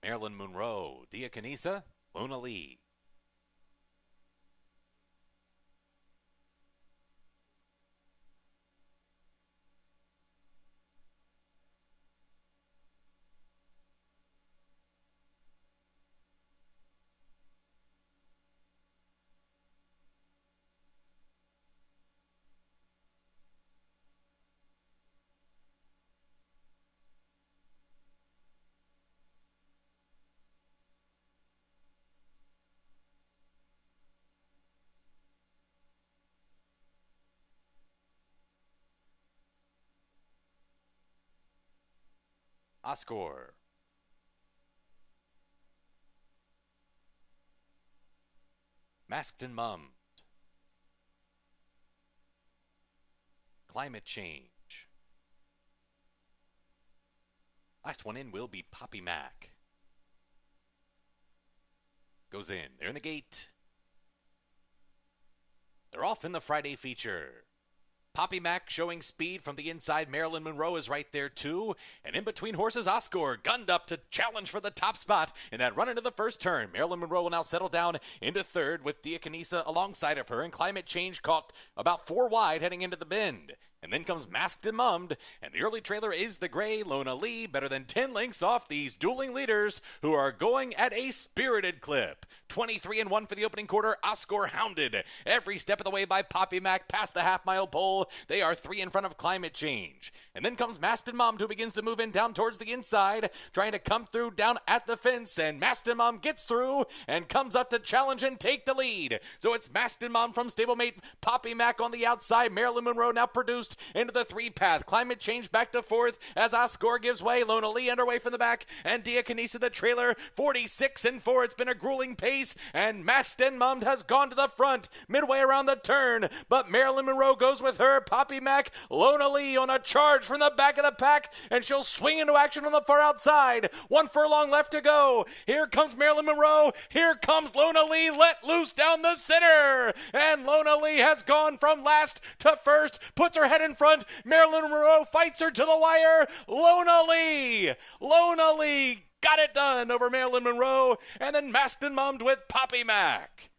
Marilyn Monroe, Diaconisa, Lona Lee. Oscar. Masked and Mummed. Climate Change. Last one in will be Poppy Mac. Goes in. They're in the gate. They're off in the Friday feature. Poppy Mac showing speed from the inside. Marilyn Monroe is right there, too. And in between horses, Oscar gunned up to challenge for the top spot in that run into the first turn. Marilyn Monroe will now settle down into third with Diaconisa alongside of her. And Climate Change caught about 4 wide heading into the bend. And then comes Masked and Mummed, and the early trailer is the gray Lona Lee, better than 10 lengths off these dueling leaders who are going at a spirited clip. 23-1 for the opening quarter. Oscar hounded every step of the way by Poppy Mac past the half-mile pole. They are 3 in front of Climate Change. And then comes Masked and Mummed, who begins to move in down towards the inside, trying to come through down at the fence, and Masked and Mummed gets through and comes up to challenge and take the lead. So it's Masked and Mummed from stablemate Poppy Mac on the outside. Marilyn Monroe now produced into the 3-path. Climate Change back to 4th as Oscar gives way. Lona Lee underway from the back, and Diaconisa the trailer. 46-4. It's been a grueling pace, and Masked and Mummed has gone to the front midway around the turn, but Marilyn Monroe goes with her. Poppy Mac, Lona Lee on a charge from the back of the pack, and she'll swing into action on the far outside. 1 furlong left to go. Here comes Marilyn Monroe. Here comes Lona Lee let loose down the center, and Lona Lee has gone from last to first, puts her head in front. Marilyn Monroe fights her to the wire. Lona Lee got it done over Marilyn Monroe, and then Masked and Mummed with Poppy Mac.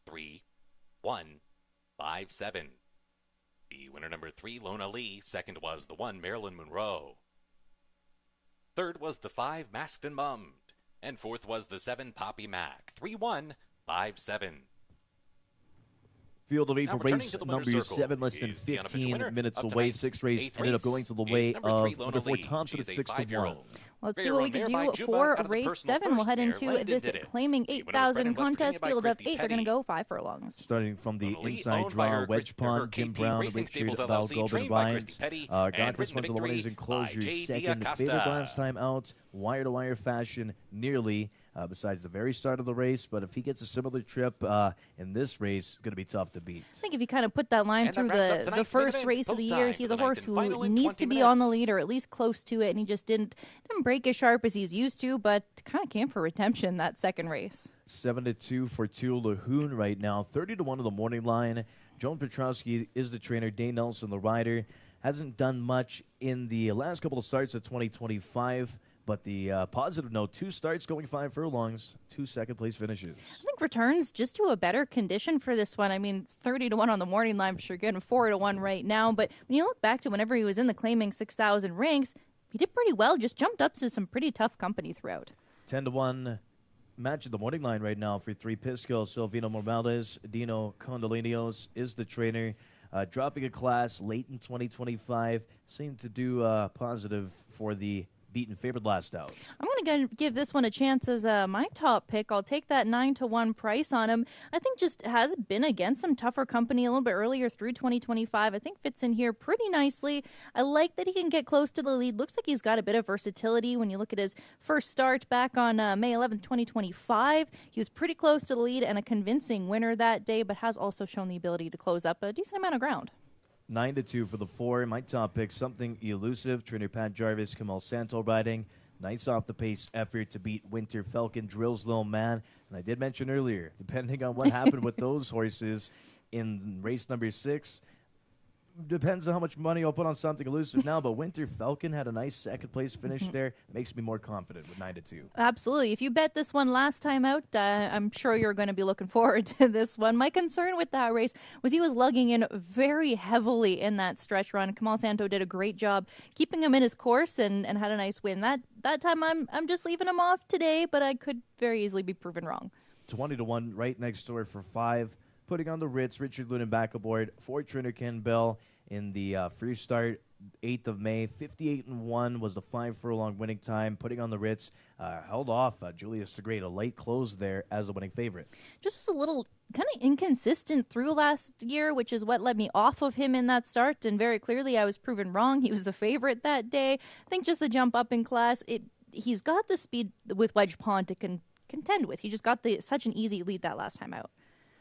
Three, 1, 5, 7. The winner number 3, Lona Lee. Second was the 1, Marilyn Monroe. Third was the 5, Masked and Mummed. And fourth was the 7, Poppy Mac. 3, 1, 5, 7. Field of 8 for race number 7, less than 15 minutes away. 6th race ended up going to the way of number 4, Thompson at 6-1. Let's see what we can do for race 7. We'll head into this claiming 8,000 contest. Field of 8, they're going to go 5 furlongs. Starting from the inside draw, Wedge Pond, Jim Brown, Richard Val, Golden Vines. Got this one to the winners enclosure. Second, Fatal Glass time out, wire-to-wire fashion, nearly. besides the very start of the race. But if he gets a similar trip in this race, it's going to be tough to beat. I think if you kind of put that line through the first race of the year, he's a horse who needs to be on the lead or at least close to it, and he just didn't break as sharp as he's used to, but kind of came for redemption that second race. 7-2 for Teal Lahoon right now. 30-1 on the morning line. Joan Petrowski is the trainer. Dane Nelson, the rider. Hasn't done much in the last couple of starts of 2025. But the positive note, 2 starts going 5 furlongs, 2 second-place finishes. I think returns just to a better condition for this one. I mean, 30-1 on the morning line, sure good, and 4-1 right now. But when you look back to whenever he was in the claiming 6,000 ranks, he did pretty well, just jumped up to some pretty tough company throughout. 10-1 match at the morning line right now for 3 Pisco. Silvino Morales, Dino Condolinos is the trainer. Dropping a class late in 2025. Seemed to do positive for the beaten favorite last out. I'm going to give this one a chance as my top pick. I'll take that 9-1 price on him. I think just has been against some tougher company a little bit earlier through 2025. I think fits in here pretty nicely. I like that he can get close to the lead. Looks like he's got a bit of versatility when you look at his first start back on May 11th, 2025. He was pretty close to the lead and a convincing winner that day, but has also shown the ability to close up a decent amount of ground. 9-2 for the 4. My top pick, something elusive. Trainer Pat Jarvis, Kamal Santo riding. Nice off-the-pace effort to beat Winter Falcon, Drill's Little Man. And I did mention earlier, depending on what happened with those horses in race number 6, depends on how much money I'll put on something elusive now, but Winter Falcon had a nice second-place finish there. Makes me more confident with 9-2. Absolutely. If you bet this one last time out, I'm sure you're going to be looking forward to this one. My concern with that race was he was lugging in very heavily in that stretch run. Kamal Santo did a great job keeping him in his course and had a nice win. That time I'm just leaving him off today, but I could very easily be proven wrong. 20-1 right next door for 5. Putting on the Ritz, Richard Lunan back aboard for trainer Ken Bell in the first start, 8th of May. 58-1 was the 5 furlong winning time. Putting on the Ritz, held off Julius the Great, a late close there as the winning favorite. Just was a little kind of inconsistent through last year, which is what led me off of him in that start. And very clearly, I was proven wrong. He was the favorite that day. I think just the jump up in class, he's got the speed with Wedge Pond to contend with. He just got such an easy lead that last time out.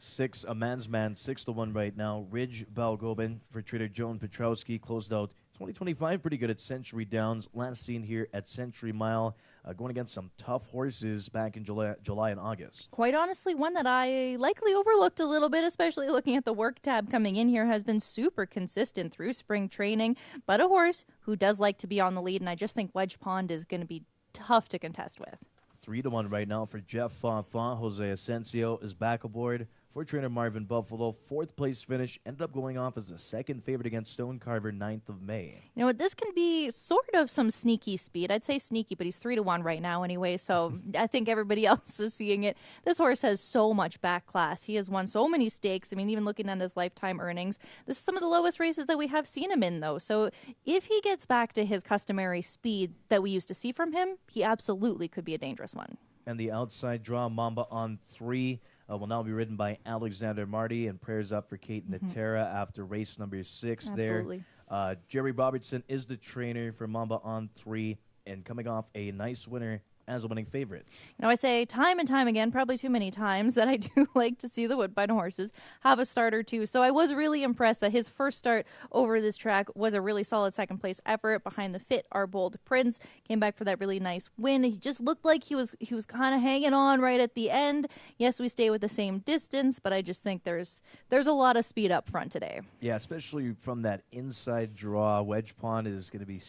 6, a man's man, 6-1 right now. Ridge Balgobin for trainer Joan Petrowski closed out 2025 pretty good at Century Downs. Last seen here at Century Mile, going against some tough horses back in July and August. Quite honestly, one that I likely overlooked a little bit, especially looking at the work tab coming in here, has been super consistent through spring training, but a horse who does like to be on the lead, and I just think Wedge Pond is going to be tough to contest with. 3-1 right now for Jeff Fafa. Jose Asensio is back aboard for trainer Marvin Buffalo. 4th place finish, ended up going off as the second favorite against Stone Carver, 9th of May. You know what, this can be sort of some sneaky speed. I'd say sneaky, but he's 3-1 right now anyway, so I think everybody else is seeing it. This horse has so much back class. He has won so many stakes. I mean, even looking at his lifetime earnings, this is some of the lowest races that we have seen him in, though. So if he gets back to his customary speed that we used to see from him, he absolutely could be a dangerous one. And the outside draw, Mamba on 3. Will now be ridden by Alexander Marty, and prayers up for Kate Natera after race number 6 Absolutely. there. Jerry Robertson is the trainer for Mamba on 3, and coming off a nice winner as a winning favorite. You know, I say time and time again, probably too many times, that I do like to see the Woodbine horses have a start or two. So I was really impressed that his first start over this track was a really solid second place effort behind the fit Our Bold Prince. Came back for that really nice win. He just looked like he was kind of hanging on right at the end. Yes, we stay with the same distance, but I just think there's a lot of speed up front today. Yeah, especially from that inside draw. Wedge Pond is going to be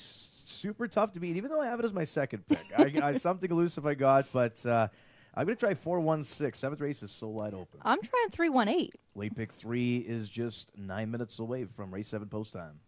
super tough to beat, even though I have it as my second pick. I something elusive I got, but I'm going to try 4-1-6. 7th race is so wide open. I'm trying 3-1-8. Late pick 3 is just 9 minutes away from race 7 post time.